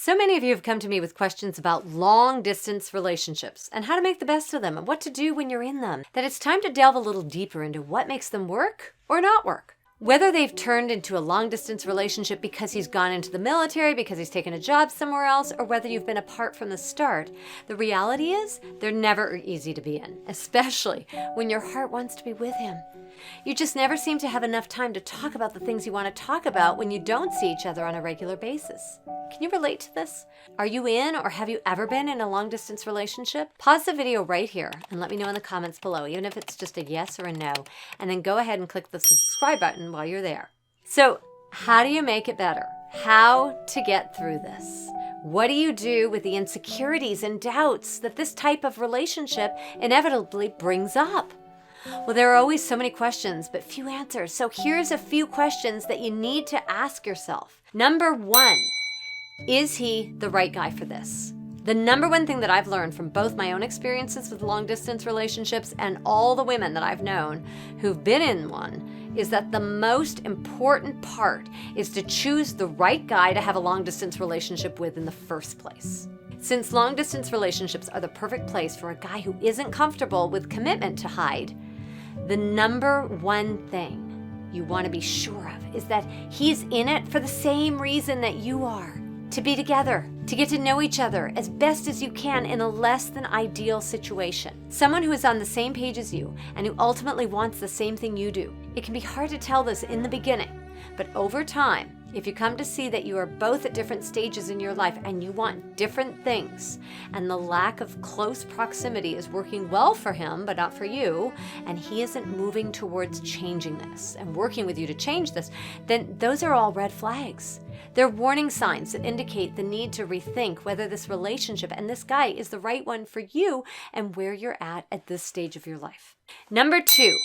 So many of you have come to me with questions about long-distance relationships and how to make the best of them and what to do when you're in them, that it's time to delve a little deeper into what makes them work or not work. Whether they've turned into a long-distance relationship because he's gone into the military, because he's taken a job somewhere else, or whether you've been apart from the start, the reality is they're never easy to be in, especially when your heart wants to be with him. You just never seem to have enough time to talk about the things you want to talk about when you don't see each other on a regular basis. Can you relate to this? Are you in or have you ever been in a long-distance relationship? Pause the video right here and let me know in the comments below, even if it's just a yes or a no, and then go ahead and click the subscribe button while you're there. So, how do you make it better? How to get through this? What do you do with the insecurities and doubts that this type of relationship inevitably brings up? Well, there are always so many questions, but few answers. So here's a few questions that you need to ask yourself. Number one, is he the right guy for this? The number one thing that I've learned from both my own experiences with long-distance relationships and all the women that I've known who've been in one is that the most important part is to choose the right guy to have a long-distance relationship with in the first place. Since long-distance relationships are the perfect place for a guy who isn't comfortable with commitment to hide, the number one thing you want to be sure of is that he's in it for the same reason that you are. To be together, to get to know each other as best as you can in a less than ideal situation. Someone who is on the same page as you and who ultimately wants the same thing you do. It can be hard to tell this in the beginning, but over time, if you come to see that you are both at different stages in your life and you want different things, and the lack of close proximity is working well for him but not for you, and he isn't moving towards changing this and working with you to change this, then those are all red flags. They're warning signs that indicate the need to rethink whether this relationship and this guy is the right one for you and where you're at this stage of your life. Number two,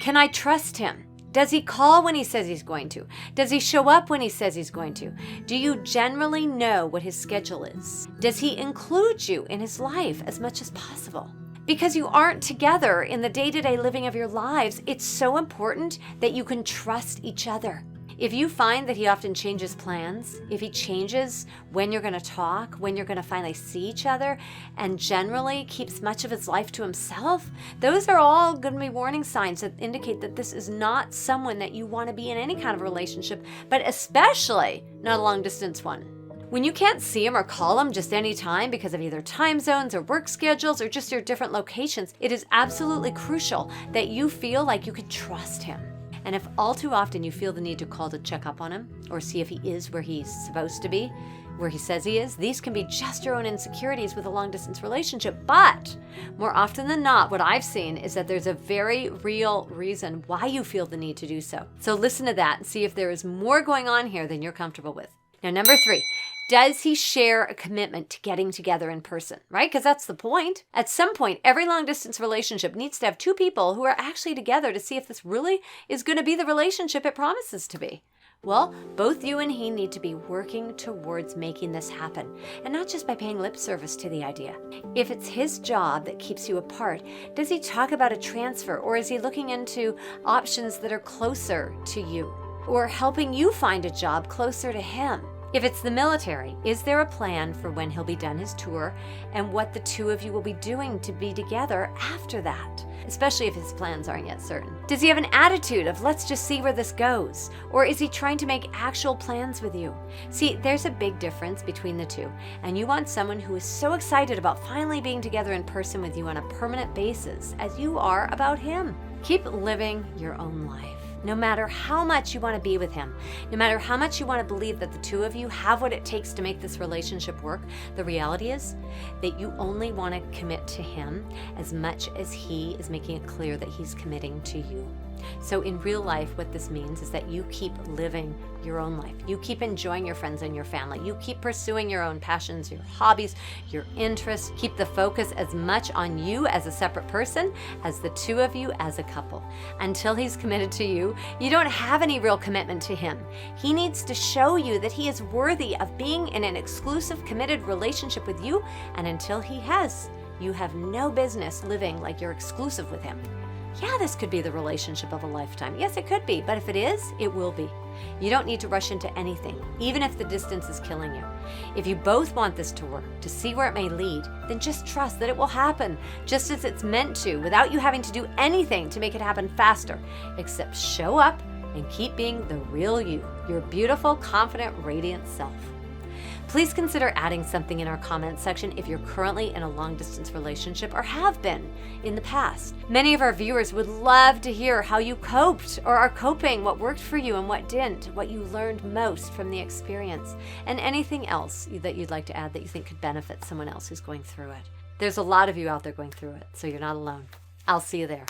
can I trust him? Does he call when he says he's going to? Does he show up when he says he's going to? Do you generally know what his schedule is? Does he include you in his life as much as possible? Because you aren't together in the day-to-day living of your lives, it's so important that you can trust each other. If you find that he often changes plans, if he changes when you're going to talk, when you're going to finally see each other, and generally keeps much of his life to himself, those are all going to be warning signs that indicate that this is not someone that you want to be in any kind of relationship, but especially not a long-distance one. When you can't see him or call him just any time because of either time zones or work schedules or just your different locations, it is absolutely crucial that you feel like you can trust him. And if all too often you feel the need to call to check up on him or see if he is where he's supposed to be, where he says he is, these can be just your own insecurities with a long-distance relationship. But more often than not, what I've seen is that there's a very real reason why you feel the need to do so. So listen to that and see if there is more going on here than you're comfortable with. Now, number three, does he share a commitment to getting together in person, right? Because that's the point. At some point, every long-distance relationship needs to have two people who are actually together to see if this really is going to be the relationship it promises to be. Well, both you and he need to be working towards making this happen, and not just by paying lip service to the idea. If it's his job that keeps you apart, does he talk about a transfer, or is he looking into options that are closer to you, or helping you find a job closer to him? If it's the military, is there a plan for when he'll be done his tour and what the two of you will be doing to be together after that? Especially if his plans aren't yet certain. Does he have an attitude of let's just see where this goes? Or is he trying to make actual plans with you? See, there's a big difference between the two, and you want someone who is so excited about finally being together in person with you on a permanent basis as you are about him. Keep living your own life. No matter how much you want to be with him, no matter how much you want to believe that the two of you have what it takes to make this relationship work, the reality is that you only want to commit to him as much as he is making it clear that he's committing to you. So in real life, what this means is that you keep living your own life. You keep enjoying your friends and your family. You keep pursuing your own passions, your hobbies, your interests. Keep the focus as much on you as a separate person as the two of you as a couple. Until he's committed to you, you don't have any real commitment to him. He needs to show you that he is worthy of being in an exclusive, committed relationship with you, and until he has, you have no business living like you're exclusive with him. Yeah, this could be the relationship of a lifetime. Yes, it could be, but if it is, it will be. You don't need to rush into anything, even if the distance is killing you. If you both want this to work, to see where it may lead, then just trust that it will happen, just as it's meant to, without you having to do anything to make it happen faster, except show up and keep being the real you, your beautiful, confident, radiant self. Please consider adding something in our comments section if you're currently in a long-distance relationship or have been in the past. Many of our viewers would love to hear how you coped or are coping, what worked for you and what didn't, what you learned most from the experience, and anything else that you'd like to add that you think could benefit someone else who's going through it. There's a lot of you out there going through it, so you're not alone. I'll see you there.